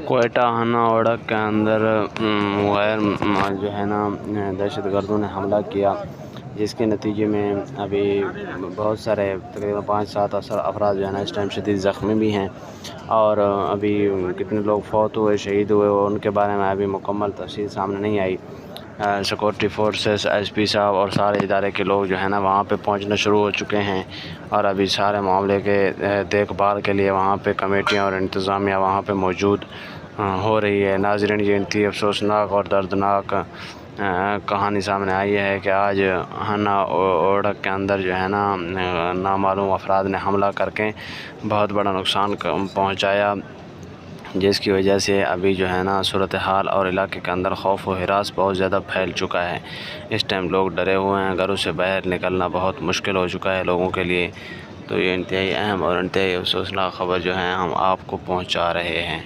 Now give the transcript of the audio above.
کوئٹہ ہنا اوڑک کے اندر غیر جو ہے نا دہشت گردوں نے حملہ کیا، جس کے نتیجے میں ابھی بہت سارے تقریباً 5-7 افراد جو ہے نا اس ٹائم شدید زخمی بھی ہیں، اور ابھی کتنے لوگ فوت ہوئے، شہید ہوئے، اور ان کے بارے میں ابھی مکمل تفصیل سامنے نہیں آئی۔ سیکورٹی فورسز، ایس پی صاحب اور سارے ادارے کے لوگ جو ہے نا وہاں پہ پہنچنا شروع ہو چکے ہیں، اور ابھی سارے معاملے کے دیکھ بھال کے لیے وہاں پہ کمیٹیاں اور انتظامیہ وہاں پہ موجود ہو رہی ہے۔ ناظرین، یہ انتہائی افسوسناک اور دردناک کہانی سامنے آئی ہے کہ آج ہنا اوڑک کے اندر جو ہے نا نامعلوم افراد نے حملہ کر کے بہت بڑا نقصان پہنچایا، جس کی وجہ سے ابھی جو ہے نا صورتحال اور علاقے کے اندر خوف و ہراس بہت زیادہ پھیل چکا ہے۔ اس ٹائم لوگ ڈرے ہوئے ہیں، گھروں سے باہر نکلنا بہت مشکل ہو چکا ہے لوگوں کے لیے۔ تو یہ انتہائی اہم اور انتہائی افسوسناک خبر جو ہے ہم آپ کو پہنچا رہے ہیں۔